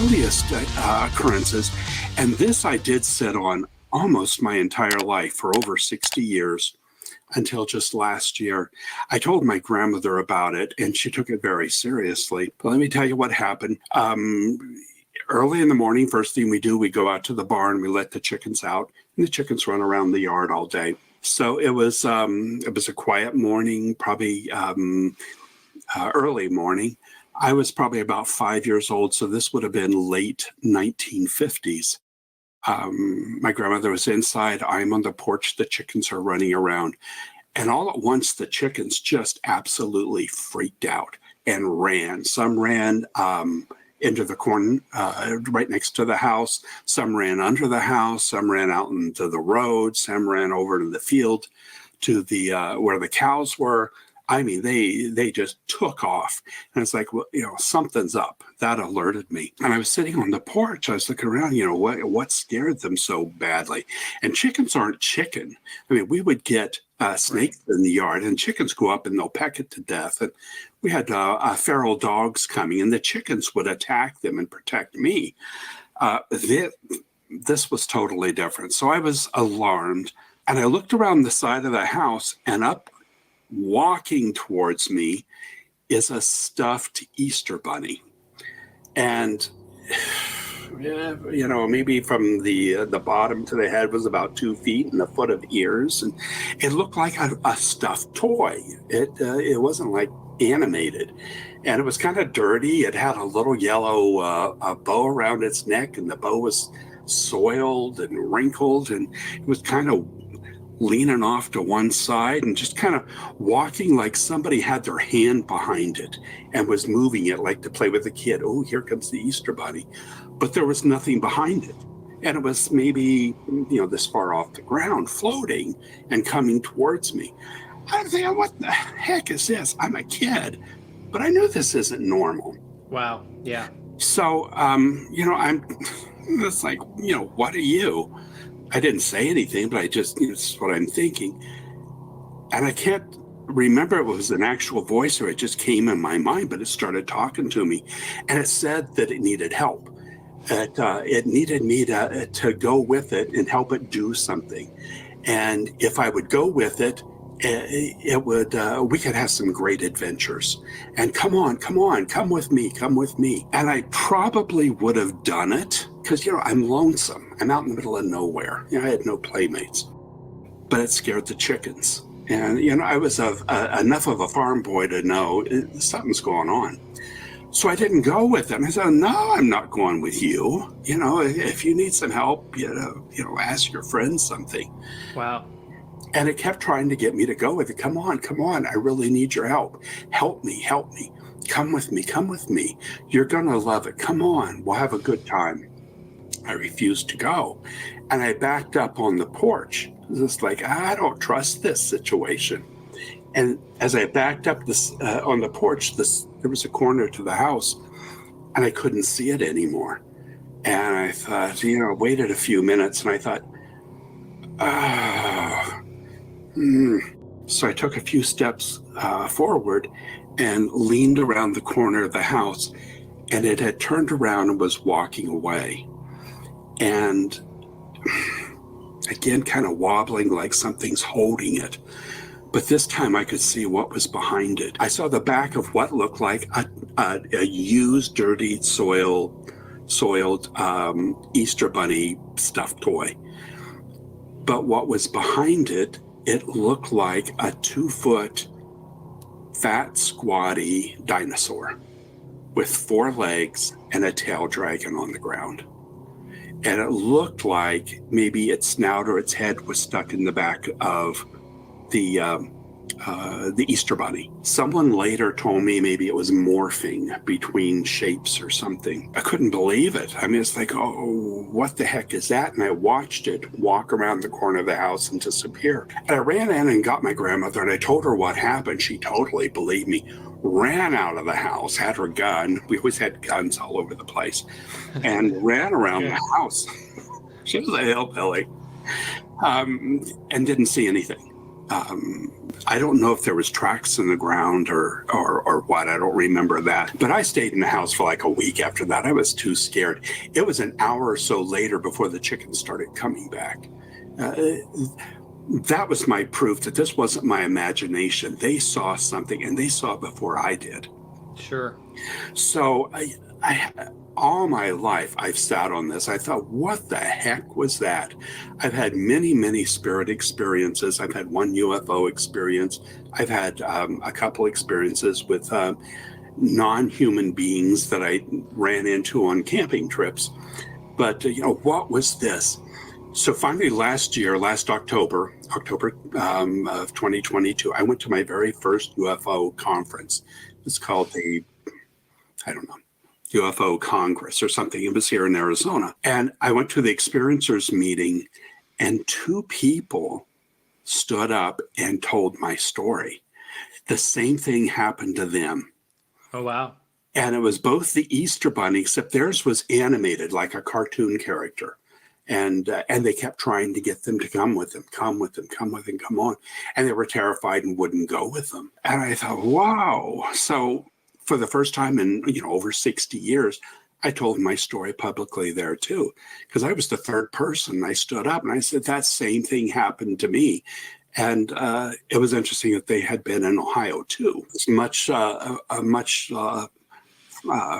earliest occurrences. And this I did sit on almost my entire life for over 60 years until just last year. I told my grandmother about it and she took it very seriously. But let me tell you what happened. Early in the morning, first thing we do, we go out to the barn, we let the chickens out, and the chickens run around the yard all day. So it was a quiet morning, probably early morning. I was probably about 5 years old, so this would have been late 1950s. My grandmother was inside. I'm on the porch. The chickens are running around. And all at once, the chickens just absolutely freaked out and ran. Some ran into the corn right next to the house. Some ran under the house. Some ran out into the road. Some ran over to the field to the where the cows were. I mean, they just took off. And it's like, well, something's up. That alerted me. And I was sitting on the porch. I was looking around, what scared them so badly? And chickens aren't chicken. I mean, we would get snakes in the yard, and chickens go up and they'll peck it to death. And we had feral dogs coming, and the chickens would attack them and protect me. This was totally different. So I was alarmed. And I looked around the side of the house, and up walking towards me is a stuffed Easter bunny. And, maybe from the bottom to the head was about 2 feet and a foot of ears. And it looked like a stuffed toy. It wasn't like animated. And it was kind of dirty. It had a little yellow bow around its neck, and the bow was soiled and wrinkled. And it was kind of leaning off to one side and just kind of walking like somebody had their hand behind it and was moving it like to play with a kid. Oh, here comes the Easter bunny. But there was nothing behind it. And it was maybe, this far off the ground, floating and coming towards me. I'm thinking, what the heck is this? I'm a kid, but I knew this isn't normal. Wow. Yeah. So, it's like, what are you? I didn't say anything, but I just, this is what I'm thinking. And I can't remember if it was an actual voice or it just came in my mind, but it started talking to me. And it said that it needed help. It needed me to go with it and help it do something. And if I would go with it, we could have some great adventures. And come with me. And I probably would have done it because, I'm lonesome. I'm out in the middle of nowhere. I had no playmates, but it scared the chickens. And, I was enough of a farm boy to know something's going on. So I didn't go with them. I said, no, I'm not going with you. If you need some help, ask your friends something. Wow. And it kept trying to get me to go with it. Come on. I really need your help. Help me. Come with me. You're going to love it. Come on. We'll have a good time. I refused to go. And I backed up on the porch. Just like, I don't trust this situation. And as I backed up on the porch, there was a corner to the house, and I couldn't see it anymore. And I thought, waited a few minutes, and I thought, So I took a few steps forward and leaned around the corner of the house, and it had turned around and was walking away. And again, kind of wobbling like something's holding it. But this time I could see what was behind it. I saw the back of what looked like a used, dirty, soiled Easter bunny stuffed toy. But what was behind it, it looked like a 2-foot, fat, squatty dinosaur with 4 legs and a tail dragging on the ground. And it looked like maybe its snout or its head was stuck in the back of the Easter bunny. Someone later told me maybe it was morphing between shapes or something. I couldn't believe it. I mean, it's like, oh, what the heck is that? And I watched it walk around the corner of the house and disappear. And I ran in and got my grandmother, and I told her what happened. She totally believed me. Ran out of the house, had her gun. We always had guns all over the place, and ran around the house. She was a hillbilly, and didn't see anything. I don't know if there was tracks in the ground or what. I don't remember that. But I stayed in the house for like a week after that. I was too scared. It was an hour or so later before the chickens started coming back. Uh, that was my proof that this wasn't my imagination. They saw something, and they saw it before I did. Sure. So all my life, I've sat on this. I thought, what the heck was that? I've had many, many spirit experiences. I've had one UFO experience. I've had a couple experiences with non-human beings that I ran into on camping trips. But, what was this? So finally last October of 2022, I went to my very first UFO conference. It's called I don't know, UFO Congress or something. It was here in Arizona. And I went to the experiencers meeting, and two people stood up and told my story. The same thing happened to them. Oh, wow. And it was both the Easter Bunny, except theirs was animated like a cartoon character. And they kept trying to get them to come with them, come on. And they were terrified and wouldn't go with them. And I thought, wow. So for the first time in over 60 years, I told my story publicly there too, because I was the third person. I stood up and I said that same thing happened to me. And it was interesting that they had been in Ohio too. It's much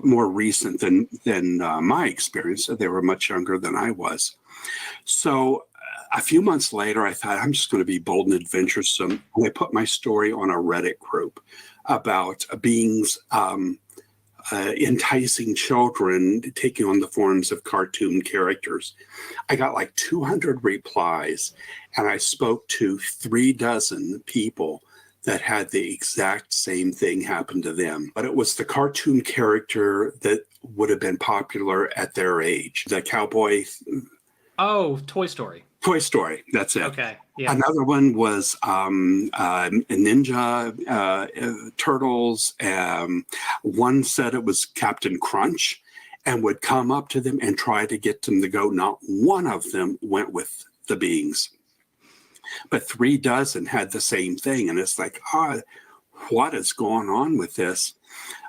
more recent than my experience. They were much younger than I was. So a few months later, I thought, I'm just going to be bold and adventuresome. And I put my story on a Reddit group about beings enticing children, taking on the forms of cartoon characters. I got like 200 replies, and I spoke to 36 people that had the exact same thing happen to them. But it was the cartoon character that would have been popular at their age. The cowboy. Oh, Toy Story. Toy Story, that's it. Okay, yeah. Another one was Ninja Turtles. One said it was Captain Crunch and would come up to them and try to get them to go. Not one of them went with the beings. But 36 had the same thing. And it's like, what is going on with this?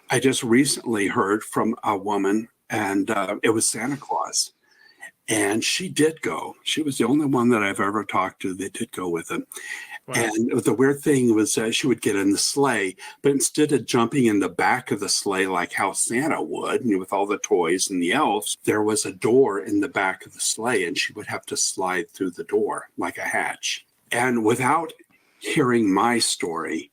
I just recently heard from a woman, and it was Santa Claus. And she did go. She was the only one that I've ever talked to that did go with him. Wow. And the weird thing was she would get in the sleigh, but instead of jumping in the back of the sleigh like how Santa would, with all the toys and the elves, there was a door in the back of the sleigh, and she would have to slide through the door like a hatch. And without hearing my story,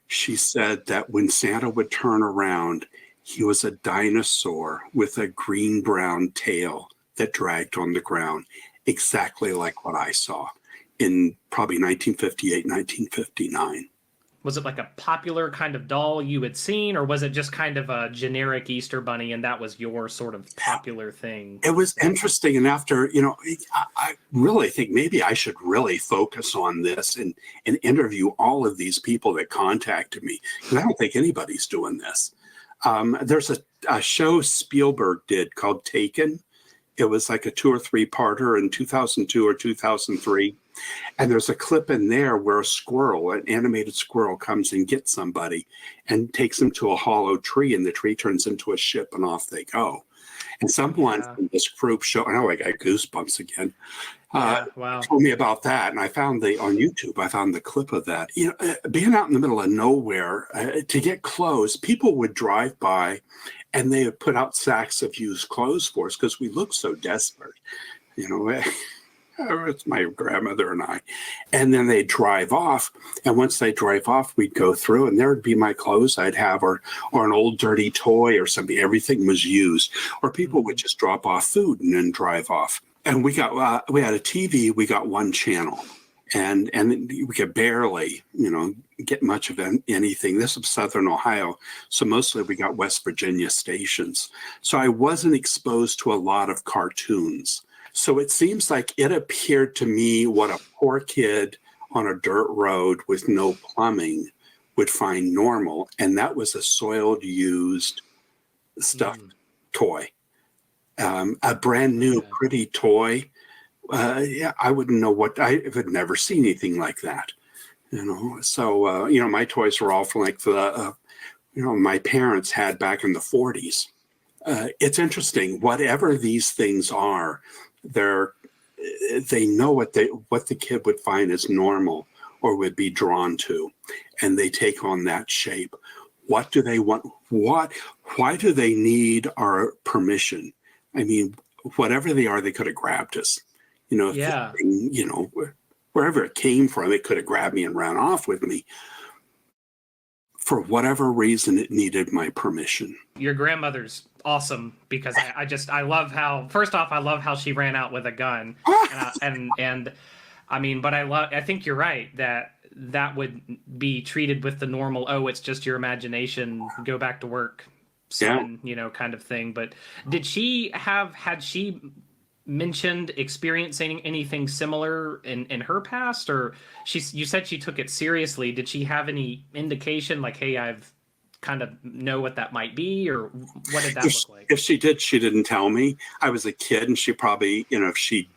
she said that when Santa would turn around, he was a dinosaur with a green-brown tail that dragged on the ground, exactly like what I saw in probably 1958, 1959. Was it like a popular kind of doll you had seen, or was it just kind of a generic Easter bunny and that was your sort of popular thing? It was interesting. And after, I really think maybe I should really focus on this and interview all of these people that contacted me, because I don't think anybody's doing this. There's a show Spielberg did called Taken. It was like a 2 or 3 parter in 2002 or 2003. And there's a clip in there where an animated squirrel comes and gets somebody and takes them to a hollow tree, and the tree turns into a ship and off they go. And someone in this group I got goosebumps again. Wow. Told me about that. And I found on YouTube, I found the clip of that. Being out in the middle of nowhere, to get clothes, people would drive by and they would put out sacks of used clothes for us because we looked so desperate. It's my grandmother and I. And then they'd drive off. And once they drive off, we'd go through, and there would be my clothes I'd have, or an old dirty toy or something. Everything was used. Or people would just drop off food and then drive off. And we had a TV, we got one channel. And we could barely, get much of anything. This is Southern Ohio, so mostly we got West Virginia stations. So I wasn't exposed to a lot of cartoons. So it seems like it appeared to me what a poor kid on a dirt road with no plumbing would find normal, and that was a soiled, used, stuffed toy. A brand new, pretty toy. I wouldn't know I had never seen anything like that. So my toys were all from like my parents had back in the 40s. It's interesting. Whatever these things are, they know what the kid would find as normal or would be drawn to, and they take on that shape. What do they want? Why do they need our permission? I mean, whatever they are, they could have grabbed us. Yeah. Wherever it came from, it could have grabbed me and ran off with me. For whatever reason, it needed my permission. Your grandmother's awesome because I love how, first off, I love how she ran out with a gun. And I mean, but I think you're right that would be treated with the normal, oh, it's just your imagination, go back to work, son, kind of thing. But had she mentioned experiencing anything similar in her past, or you said she took it seriously? Did she have any indication like, hey, I've kind of know what that might be, or what did that look like? If she did, she didn't tell me. I was a kid, and she probably, if she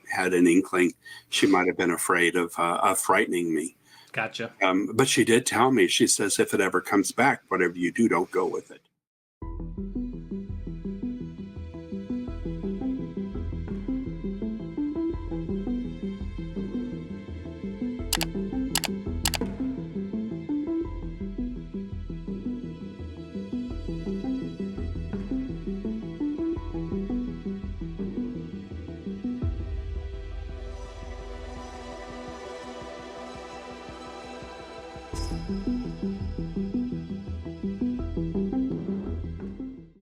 had an inkling, she might have been afraid of frightening me. Gotcha. But she did tell me, she says, if it ever comes back, whatever you do, don't go with it.